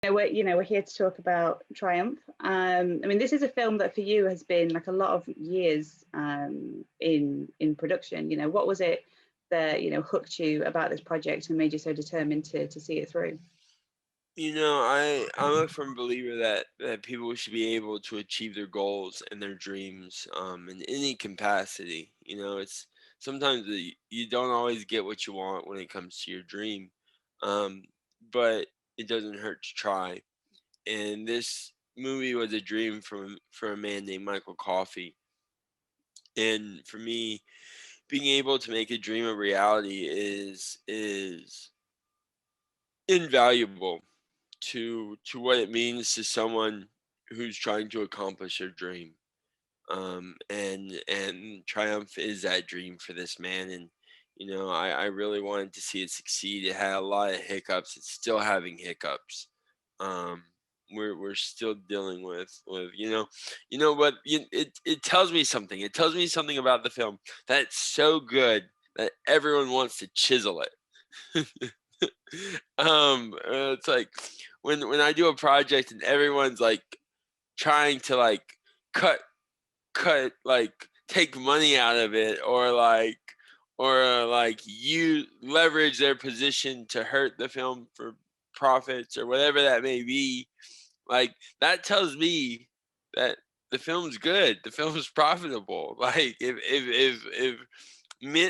We're here to talk about Triumph. I mean, this is a film that for you has been like a lot of years in production. What was it that hooked you about this project and made you so determined to see it through? I'm a firm believer that people should be able to achieve their goals and their dreams in any capacity. It's sometimes you don't always get what you want when it comes to your dream, um, but it doesn't hurt to try. And this movie was a dream for a man named Michael Coffey. And for me, being able to make a dream a reality is invaluable to what it means to someone who's trying to accomplish their dream. And Triumph is that dream for this man. And I really wanted to see it succeed. It had a lot of hiccups. It's still having hiccups. Um, we're still dealing with what it tells me something. It tells me something about the film that's so good that everyone wants to chisel it. It's like when I do a project and everyone's like trying to like cut like take money out of it, or like you leverage their position to hurt the film for profits or whatever that may be. Like that tells me that the film's good, the film's profitable. Like if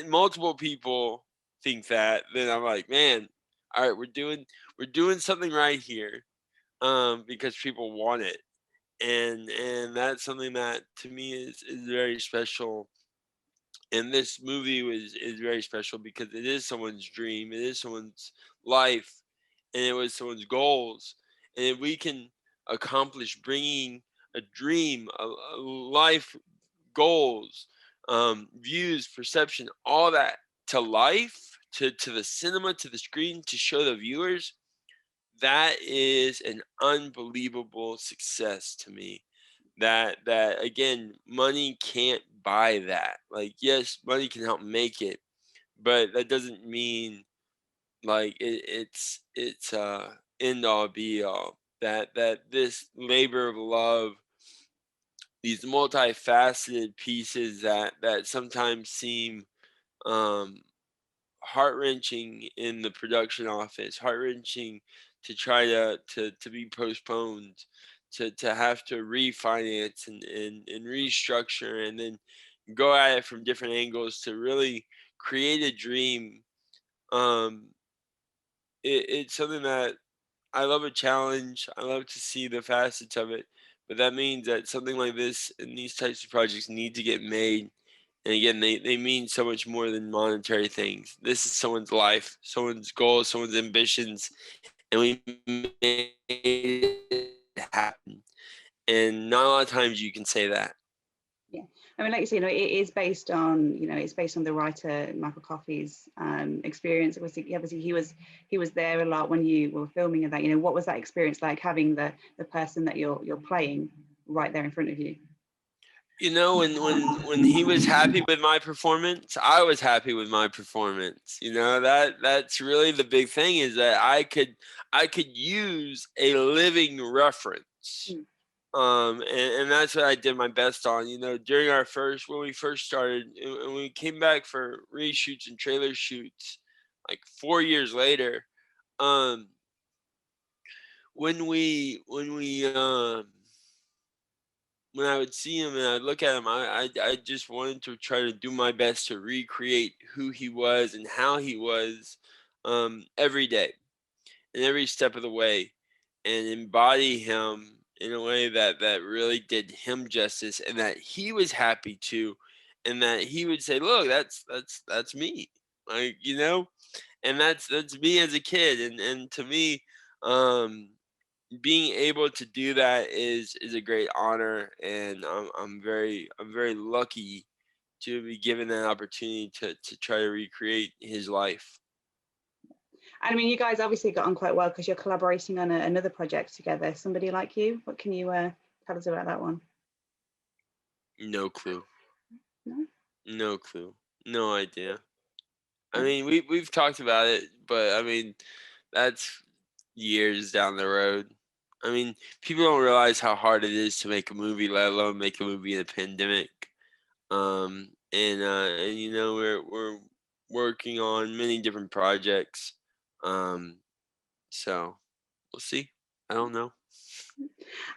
multiple people think that, then I'm like, man, all right, we're doing something right here, because people want it. And that's something that to me is very special. And this movie is very special because it is someone's dream, it is someone's life, and it was someone's goals. And if we can accomplish bringing a dream, a life, goals, views, perception, all that to life, to the cinema, to the screen, to show the viewers, that is an unbelievable success to me. That again, money can't buy that. Like, yes, money can help make it, but that doesn't mean like it's end all be all. That this labor of love, these multifaceted pieces that sometimes seem um heart wrenching in the production office, heart wrenching to try to be postponed, to have to refinance and restructure, and then go at it from different angles to really create a dream. Um, it's something that I love, a challenge. I love to see the facets of it, but that means that something like this and these types of projects need to get made. And again, they mean so much more than monetary things. This is someone's life, someone's goals, someone's ambitions, and we made it happen. And not a lot of times you can say that. Yeah, I mean, like you say, it's based on the writer Michael Coffey's experience. Obviously, he was there a lot when you were filming, and that, what was that experience like, having the person that you're playing right there in front of you? When he was happy with my performance, I was happy with my performance. That's really the big thing, is that I could use a living reference. Mm. And that's what I did my best on. During when we first started, and we came back for reshoots and trailer shoots, like 4 years later. Um, when I would see him and I'd look at him, I just wanted to try to do my best to recreate who he was and how he was, every day and every step of the way, and embody him in a way that really did him justice, and that he was happy too, and that he would say, "Look, that's me," like, and that's me as a kid, and to me, um, being able to do that is a great honor, and I'm very lucky to be given that opportunity to try to recreate his life. And I mean, you guys obviously got on quite well because you're collaborating on another project together. Somebody Like You. What can you tell us about that one? No clue. No? No clue. No idea. I No? mean, we've talked about it, but I mean, that's years down the road. I mean, people don't realize how hard it is to make a movie, let alone make a movie in a pandemic. And you know, we're working on many different projects. Um, so we'll see. I don't know.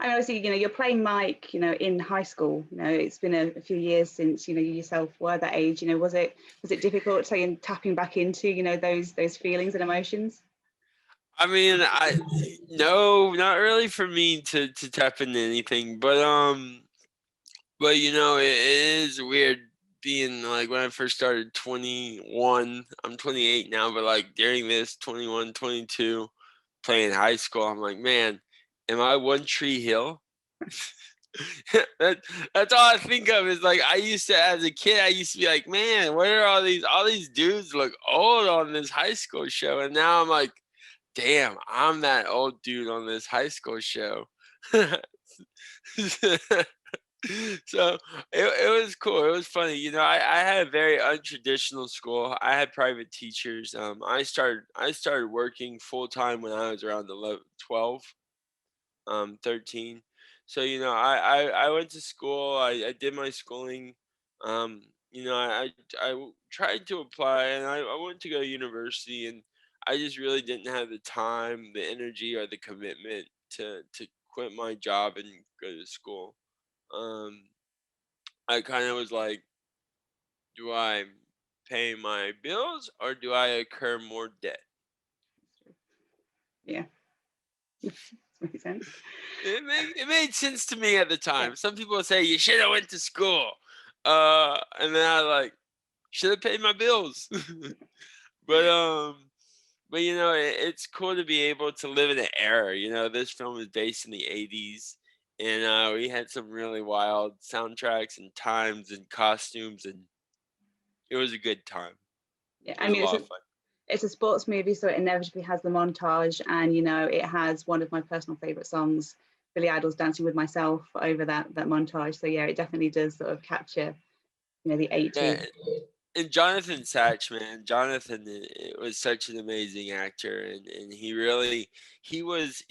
And obviously, you're playing Mike, in high school. It's been a few years since, you yourself were that age. Was it difficult, saying tapping back into, those feelings and emotions? I mean, I no, not really for me to tap into anything, but you know, it is weird being like when I first started 21. I'm 28 now, but like during this 21, 22, playing high school, I'm like, man, am I One Tree Hill? that, that's all I think of is like I used to as a kid. I used to be like, man, where are all these dudes look old on this high school show, and now I'm like, damn, I'm that old dude on this high school show. So it was cool. It was funny. You know, I had a very untraditional school. I had private teachers. I started working full time when I was around 11, 12, 13. So, you know, I went to school. I did my schooling. You know, tried to apply, and I went to go to university, and I just really didn't have the time, the energy, or the commitment to quit my job and go to school. Um, I kind of was like, do I pay my bills or do I incur more debt? Yeah. Makes sense. It made sense to me at the Yeah. time. Some people would say you should have went to school, and then I like should have paid my bills. but but you know, it's cool to be able to live in an era. You know, this film is based in the '80s, and we had some really wild soundtracks and times and costumes, and it was a good time. Yeah, It I was a mean, lot of fun. it's a sports movie, so it inevitably has the montage, and it has one of my personal favorite songs, Billy Idol's "Dancing with Myself," over that montage. So yeah, it definitely does sort of capture, the Yeah, 80s. and Jonathan Satch, man, Jonathan was such an amazing actor, and he was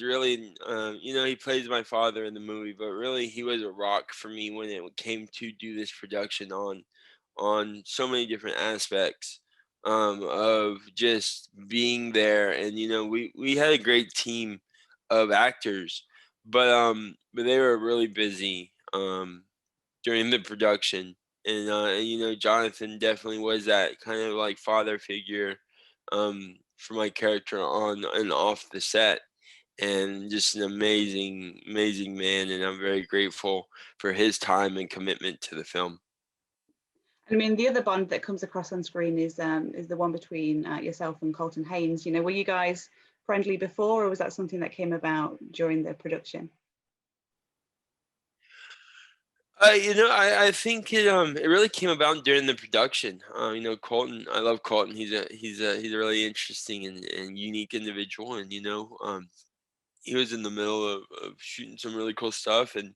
really, you know, he plays my father in the movie, but really he was a rock for me when it came to do this production on so many different aspects, of just being there. And you know, we had a great team of actors, but they were really busy during the production. And you know, Jonathan definitely was that kind of like father figure, for my character on and off the set, and just an amazing man, and I'm very grateful for his time and commitment to the film. I mean, the other bond that comes across on screen is the one between yourself and Colton Haynes. Were you guys friendly before, or was that something that came about during the production? You know, I think it really came about during the production. You know, Colton, I love Colton. He's a really interesting and unique individual, and you know, he was in the middle of shooting some really cool stuff, and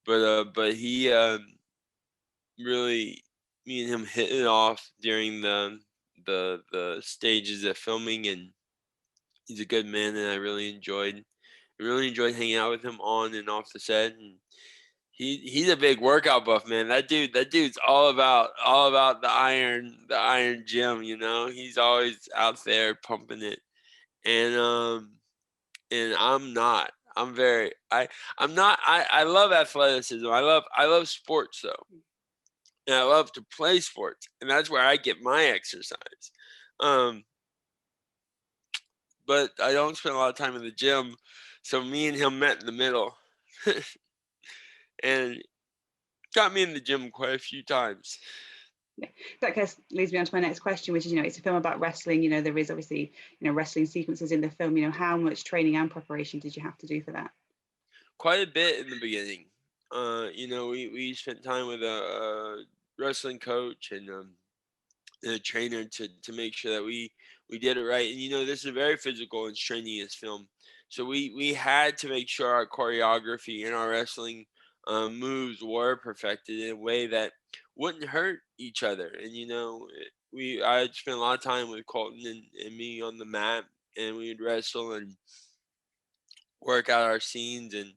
but he really, me and him hit it off during the stages of filming, and he's a good man, and I really enjoyed hanging out with him on and off the set. And he's a big workout buff, man. That dude's all about the iron gym. You know, he's always out there pumping it, and I'm not. I'm not. I love athleticism. I love sports though, and I love to play sports, and that's where I get my exercise. Um, but I don't spend a lot of time in the gym, so me and him met in the middle, and got me in the gym quite a few times. Yeah. That guess leads me on to my next question, which is, it's a film about wrestling. There is obviously, wrestling sequences in the film. How much training and preparation did you have to do for that? Quite a bit in the beginning. You know, we spent time with a wrestling coach and a trainer to make sure that we did it right. And you know, this is a very physical and strenuous film, so we had to make sure our choreography and our wrestling moves were perfected in a way that wouldn't hurt each other. And you know, I spent a lot of time with Colton and me on the mat, and we would wrestle, and work out our scenes and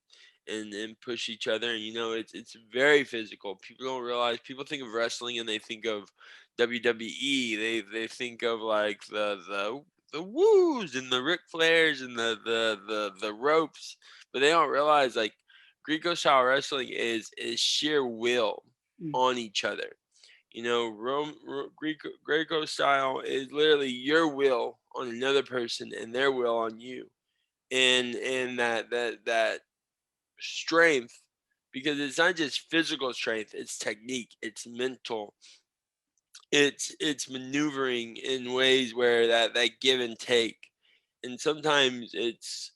push each other. And it's very physical. People don't realize. People think of wrestling and they think of WWE. They think of like the woos and the Ric Flairs and the ropes, but they don't realize like Greco style wrestling is sheer will on each other. Greco style is literally your will on another person and their will on you, and that strength, because it's not just physical strength, it's technique, it's mental, it's maneuvering in ways where that give and take, and sometimes it's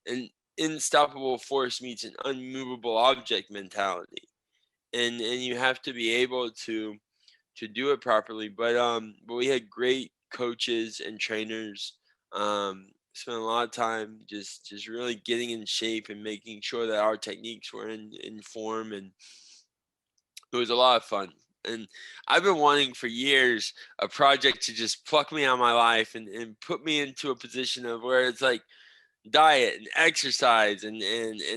an unstoppable force meets an unmovable object mentality, and you have to be able to do it properly. But we had great coaches and trainers. Spent a lot of time just really getting in shape and making sure that our techniques were in form, and it was a lot of fun. And I've been wanting for years a project to just pluck me out of my life and put me into a position of where it's like diet and exercise, and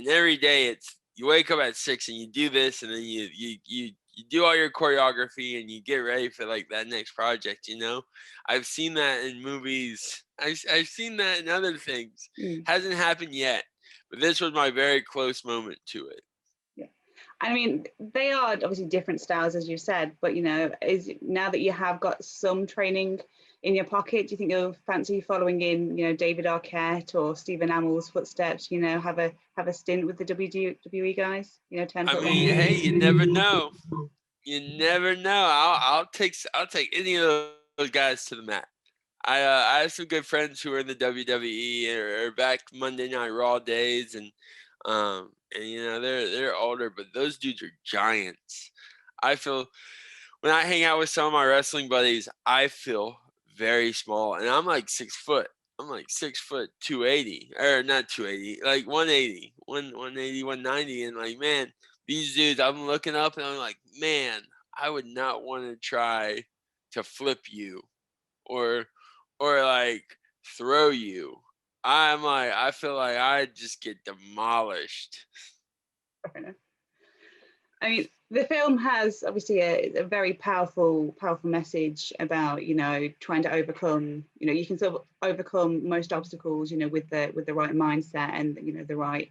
every day it's you wake up at 6 and you do this, and then you do all your choreography and you get ready for like that next project. I've seen that in movies. I've seen that in other things. Hasn't happened yet, but this was my very close moment to it. Yeah, I mean, they are obviously different styles, as you said, but is now that you have got some training in your pocket, do you think you'll fancy following in, David Arquette or Stephen Amell's footsteps? Have a stint with the WWE guys? I mean, hey, you never know. You never know. I'll take any of those guys to the mat. I have some good friends who are in the WWE or back Monday Night Raw days, and they're older, but those dudes are giants. I feel when I hang out with some of my wrestling buddies, I feel very small, and I'm like 6 foot. I'm like 6 foot 280, or not 280, like 180, 180, 190, and like, man, these dudes, I'm looking up and I'm like, man, I would not want to try to flip you or like throw you. I feel like I just get demolished. I mean, the film has obviously a very powerful message about, trying to overcome, you can sort of overcome most obstacles, with the right mindset and, the right,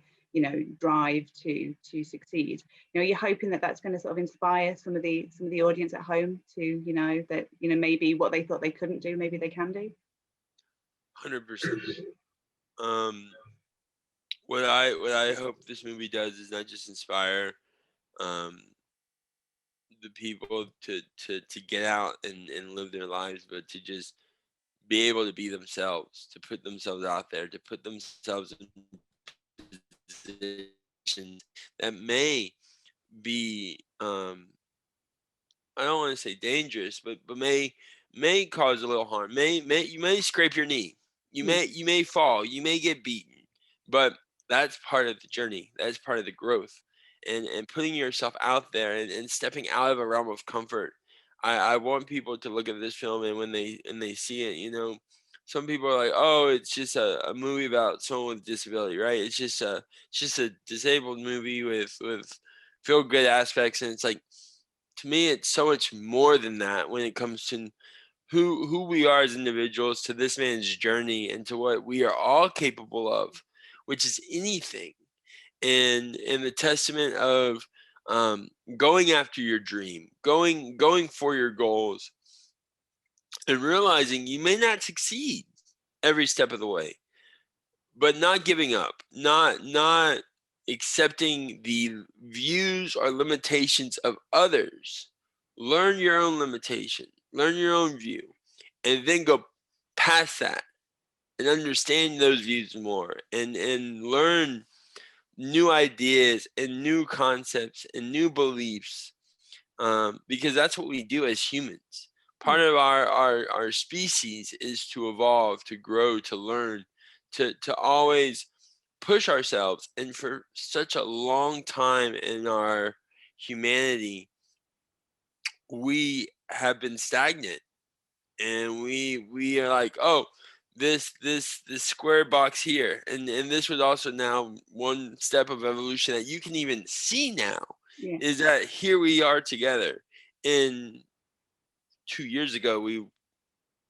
drive to succeed. You're hoping that that's going to sort of inspire some of the audience at home to, that, maybe what they thought they couldn't do, maybe they can do. 100%. What I hope this movie does is not just inspire the people to get out and live their lives, but to just be able to be themselves, to put themselves out there, to put themselves in positions that may be I don't want to say dangerous, but may cause a little harm. You may scrape your knee. You may fall. You may get beaten. But that's part of the journey. That's part of the growth. And putting yourself out there and stepping out of a realm of comfort. I want people to look at this film, and when they see it, some people are like, oh, it's just a movie about someone with disability, right? It's just a disabled movie with feel good aspects, and it's like, to me, it's so much more than that when it comes to who we are as individuals, to this man's journey, and to what we are all capable of, which is anything. And the testament of going after your dream, going for your goals, and realizing you may not succeed every step of the way, but not giving up, not accepting the views or limitations of others. Learn your own limitation, learn your own view, and then go past that and understand those views more, and learn new ideas and new concepts and new beliefs, because that's what we do as humans. Part of our species is to evolve, to grow, to learn, to always push ourselves. And for such a long time in our humanity, we have been stagnant, and we are like, oh, this square box here, and this was also now one step of evolution that you can even see now, Yeah. is that here we are together. And 2 years ago we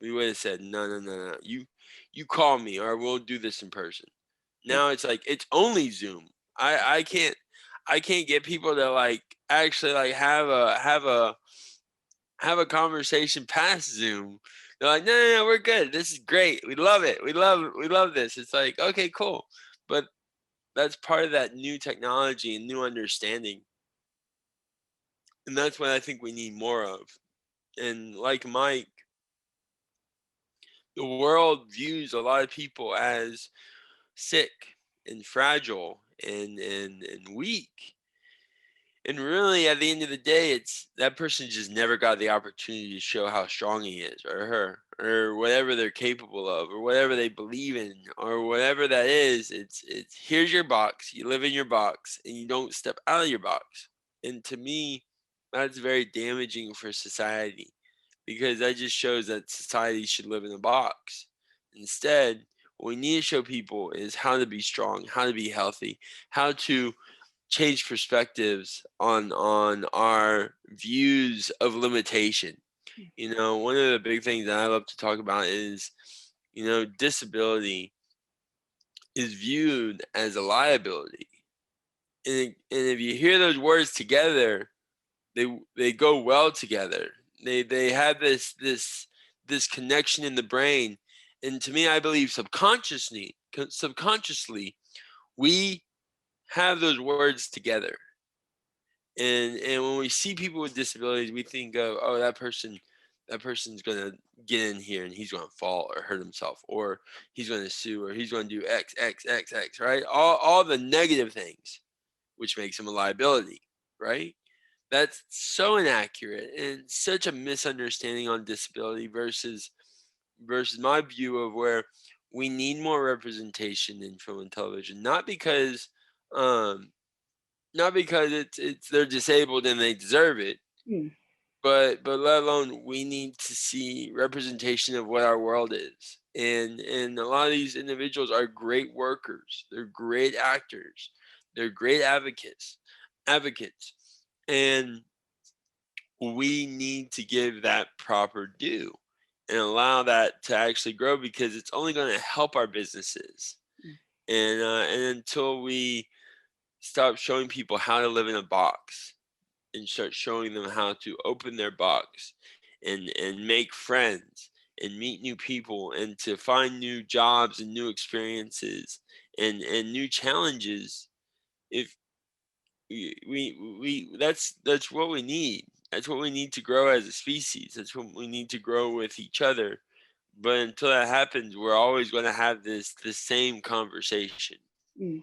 would have said no, you call me or we'll do this in person. Yeah. Now it's like it's only Zoom. I can't get people to like actually like have a conversation past Zoom. They're like, no, we're good. This is great. We love it. We love this. It's like, okay, cool. But that's part of that new technology and new understanding. And that's what I think we need more of. And like Mike, the world views a lot of people as sick and fragile and weak. And really, at the end of the day, it's that person just never got the opportunity to show how strong he is or her or whatever they're capable of or whatever they believe in or whatever that is. It's here's your box. You live in your box and you don't step out of your box. And to me, that's very damaging for society because that just shows that society should live in a box. Instead, what we need to show people is how to be strong, how to be healthy, how to change perspectives on our views of limitation. You know, one of the big things that I love to talk about is, you know, disability is viewed as a liability. And if you hear those words together, they go well together. They have this connection in the brain. And to me, I believe subconsciously we have those words together. And when we see people with disabilities, we think of, oh, that person's gonna get in here and he's gonna fall or hurt himself, or he's gonna sue, or he's gonna do X, X, X, X, right? All the negative things, which makes him a liability, right? That's so inaccurate and such a misunderstanding on disability versus my view of where we need more representation in film and television, um, not because it's they're disabled and they deserve it, Mm. but let alone we need to see representation of what our world is. And a lot of these individuals are great workers. They're great actors. They're great advocates. And we need to give that proper due and allow that to actually grow because it's only going to help our businesses. Mm. And until we stop showing people how to live in a box and start showing them how to open their box and make friends and meet new people and to find new jobs and new experiences and new challenges, if we that's what we need. That's what we need to grow as a species. That's what we need to grow with each other. But until that happens, we're always going to have the same conversation. Mm.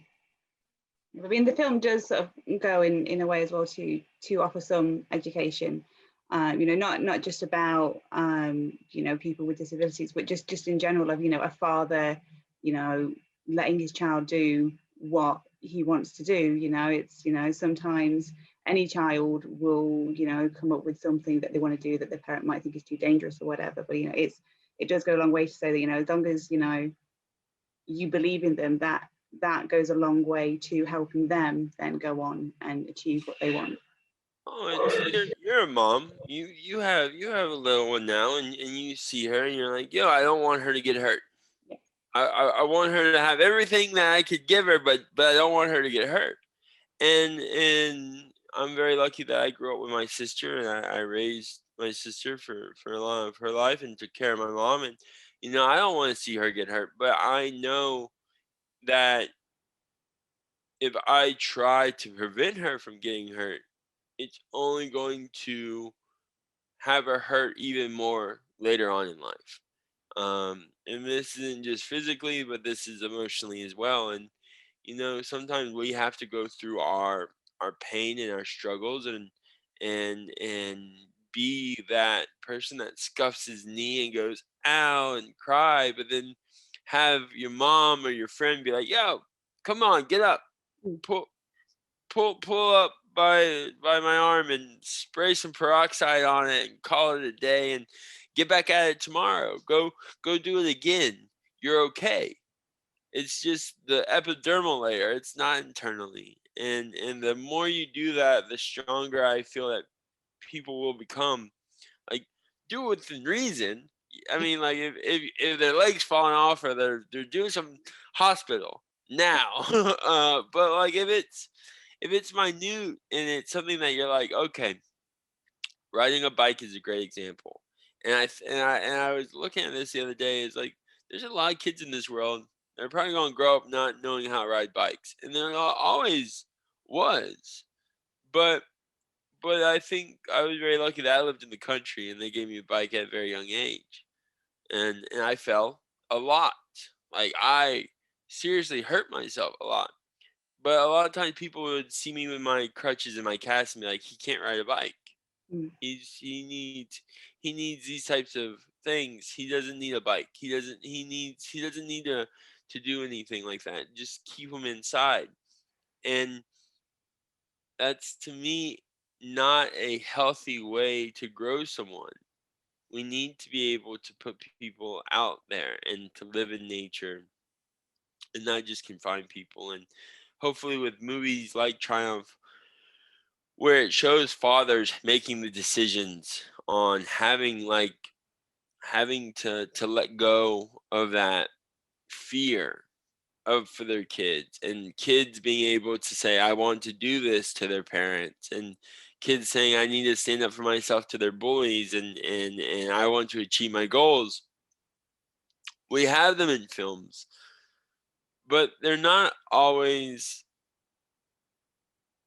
I mean, the film does sort of go in a way as well to offer some education, you know, not just about you know, people with disabilities, but just in general of, you know, a father, you know, letting his child do what he wants to do. You know, it's, you know, sometimes any child will, you know, come up with something that they want to do that the parent might think is too dangerous or whatever. But, you know, it does go a long way to say that, you know, as long as, you know, you believe in them, that goes a long way to helping them then go on and achieve what they want. Oh, you're a mom. You have a little one now, and you see her, and you're like, yo, I don't want her to get hurt. Yeah. I want her to have everything that I could give her, but I don't want her to get hurt. And I'm very lucky that I grew up with my sister, and I raised my sister for a lot of her life and took care of my mom. And you know, I don't want to see her get hurt, but I know that if I try to prevent her from getting hurt, it's only going to have her hurt even more later on in life. And this isn't just physically, but this is emotionally as well. And you know, sometimes we have to go through our pain and our struggles and be that person that scuffs his knee and goes ow and cry, but then have your mom or your friend be like, yo, come on, get up, Mm. pull pull up by my arm and spray some peroxide on it and call it a day and get back at it tomorrow. Go do it again. you're okay. It's just the epidermal layer. It's not internally. And the more you do that, the stronger I feel that people will become. Like, do it within reason. I mean, like, if their legs falling off or they're doing some hospital now, but like if it's minute and it's something that you're like, okay, riding a bike is a great example. And I was looking at this the other day. It's like there's a lot of kids in this world. They're probably gonna grow up not knowing how to ride bikes, and there always was. But but I think I was very lucky that I lived in the country and they gave me a bike at a very young age. And I fell a lot. Like, I seriously hurt myself a lot. But a lot of times people would see me with my crutches and my cast and be like, he can't ride a bike. Mm. He needs these types of things. He doesn't need a bike. He doesn't need to do anything like that. Just keep him inside. And that's, to me, not a healthy way to grow someone. We need to be able to put people out there and to live in nature and not just confine people. And hopefully, with movies like Triumph, where it shows fathers making the decisions on having to let go of that fear of for their kids, and kids being able to say, I want to do this to their parents, and kids saying, I need to stand up for myself to their bullies, and I want to achieve my goals. We have them in films, but they're not always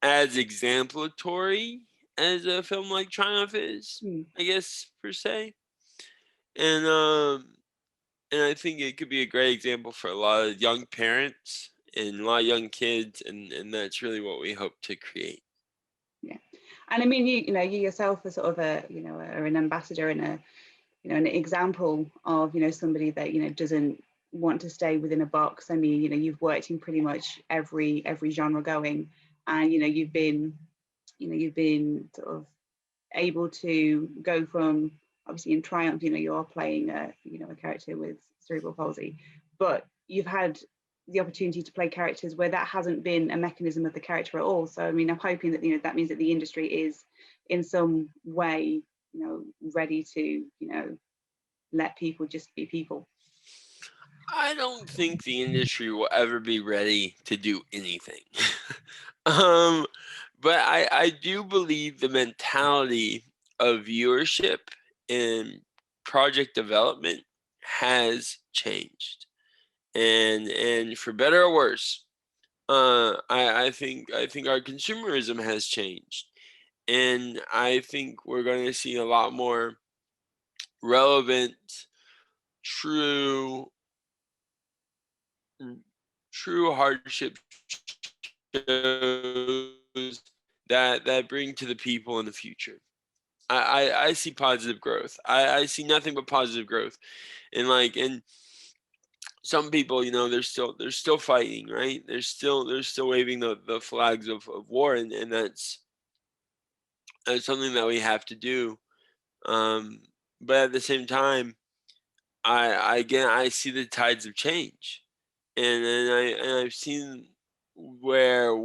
as exemplary as a film like Triumph is, Mm. I guess, per se. And I think it could be a great example for a lot of young parents and a lot of young kids, and that's really what we hope to create. Yeah. And I mean, you yourself are sort of are an ambassador and an example of, somebody that, doesn't want to stay within a box. I mean, you've worked in pretty much every genre going, and, you've been sort of able to go from, obviously in Triumph, you are playing a character with cerebral palsy, but you've had the opportunity to play characters where that hasn't been a mechanism of the character at all. So I mean, I'm hoping that that means that the industry is in some way ready to let people just be people. I don't think the industry will ever be ready to do anything. um, but I do believe the mentality of viewership and project development has changed, and for better or worse. I think our consumerism has changed, and I think we're going to see a lot more relevant, true, true hardship shows that bring to the people in the future. I see positive growth. I see nothing but positive growth, and some people, they're still fighting, right? They're still waving the flags of war, and that's something that we have to do. Um, but at the same time, I see the tides of change, and I've seen where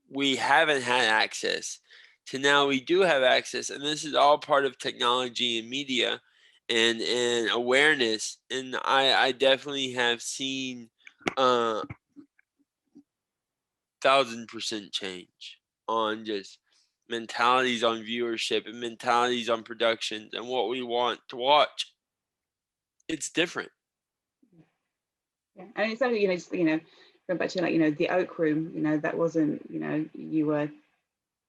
we haven't had access to now we do have access, and this is all part of technology and media and awareness. And I definitely have seen 1,000% change on just mentalities on viewership and mentalities on productions and what we want to watch. It's different. Yeah. And it's only going back to the Oak Room, that wasn't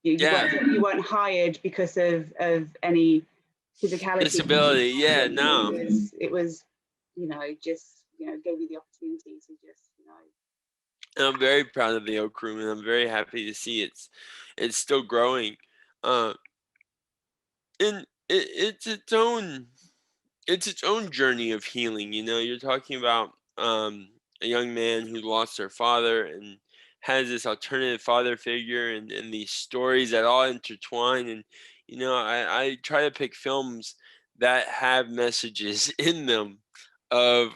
you weren't hired because of any physicality. Disability, yeah, no. It was just gave you the opportunity to just And I'm very proud of the Oak Room, and I'm very happy to see it's still growing. Uh, and it's its own journey of healing. You're talking about a young man who lost their father and has this alternative father figure, and these stories that all intertwine. And I try to pick films that have messages in them of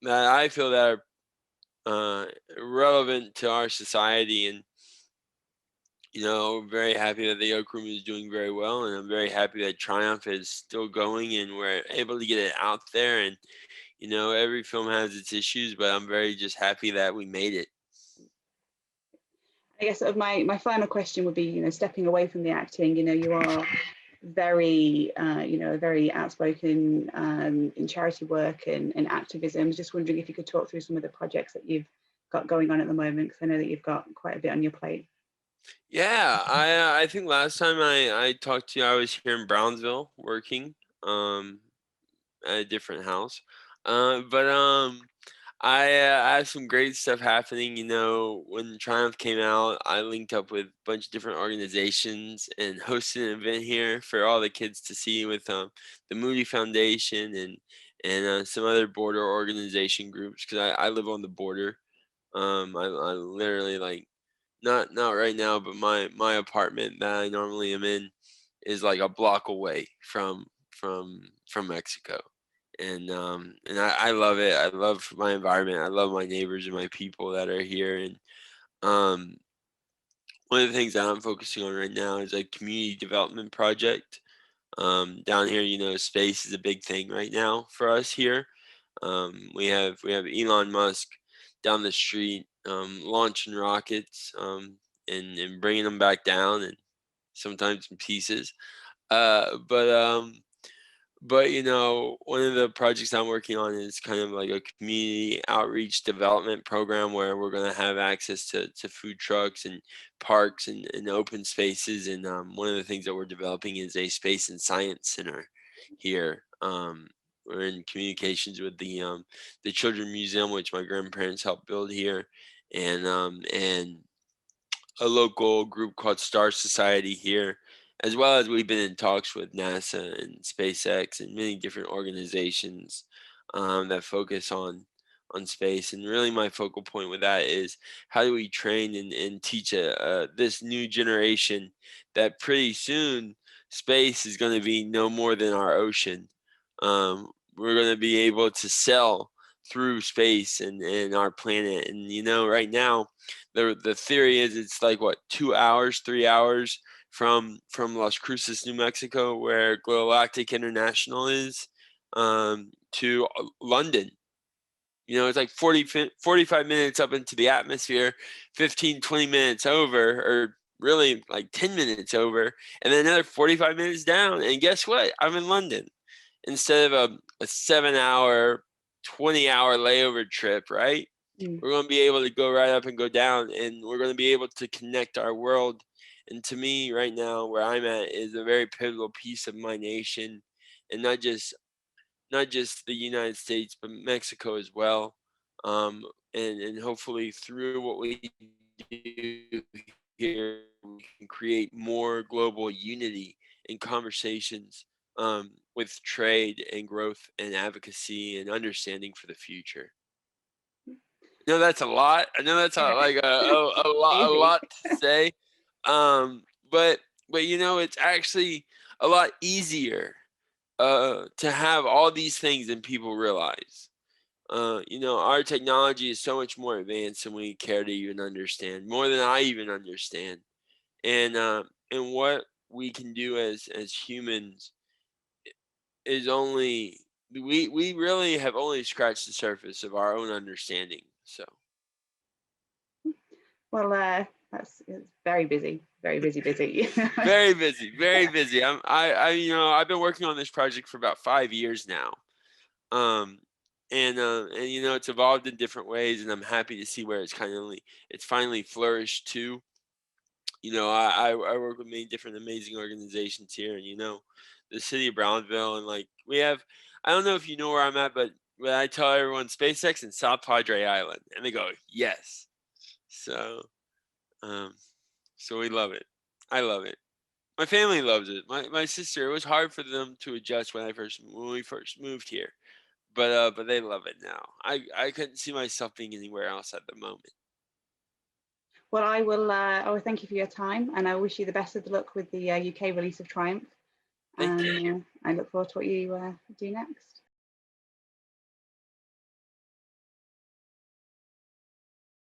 that I feel that are relevant to our society. And very happy that the Oak Room is doing very well, and I'm very happy that Triumph is still going and we're able to get it out there. And every film has its issues, but I'm very just happy that we made it. I guess sort of my final question would be, stepping away from the acting, you are very, very outspoken in charity work and activism. Just wondering if you could talk through some of the projects that you've got going on at the moment, because I know that you've got quite a bit on your plate. Yeah, I think last time I talked to you, I was here in Brownsville working at a different house. But I have some great stuff happening. When Triumph came out, I linked up with a bunch of different organizations and hosted an event here for all the kids to see with the Moody Foundation and some other border organization groups, because I live on the border. I literally, like, not right now, but my apartment that I normally am in is like a block away from Mexico. And I love it. I love my environment. I love my neighbors and my people that are here. And um one of the things that I'm focusing on right now is a community development project. Down here, space is a big thing right now for us here. We have Elon Musk down the street, launching rockets, and bringing them back down, and sometimes in pieces. Uh, but um, but one of the projects I'm working on is kind of like a community outreach development program where we're going to have access to food trucks and parks and open spaces. And one of the things that we're developing is a space and science center here. We're in communications with the Children Museum, which my grandparents helped build here, and a local group called Star Society here, as well as we've been in talks with NASA and SpaceX and many different organizations that focus on space. And really, my focal point with that is how do we train and teach this new generation that pretty soon space is going to be no more than our ocean. We're going to be able to sell through space and our planet. And right now, the theory is it's like what, 2 hours, 3 hours from Las Cruces, New Mexico, where Galactic International is, to London. It's like 45 minutes up into the atmosphere, 15, 20 minutes over, or really like 10 minutes over, and then another 45 minutes down. And guess what? I'm in London instead of a 7-hour, 20-hour layover trip, right? We're going to be able to go right up and go down, and we're going to be able to connect our world. And to me, right now, where I'm at is a very pivotal piece of my nation, and not just the United States, but Mexico as well. And hopefully through what we do here, we can create more global unity and conversations with trade and growth and advocacy and understanding for the future. That's a lot. I know that's like a lot to say. But it's actually a lot easier to have all these things than people realize. Our technology is so much more advanced than we care to even understand, more than I even understand. And what we can do as humans is only, we really have only scratched the surface of our own understanding. So Well, it's very busy, very busy. very busy, very busy. I've been working on this project for about 5 years now. And it's evolved in different ways, and I'm happy to see where it's finally flourished too. I work with many different amazing organizations here, and the city of Brownsville, and like we have, I don't know if you know where I'm at, but when I tell everyone SpaceX and South Padre Island, and they go yes. So so we love it. I love it. My family loves it. My sister, it was hard for them to adjust when we first moved here, but they love it now. I couldn't see myself being anywhere else at the moment. Well, I will thank you for your time, and I wish you the best of luck with the UK release of Triumph. Thank you. I look forward to what you do next.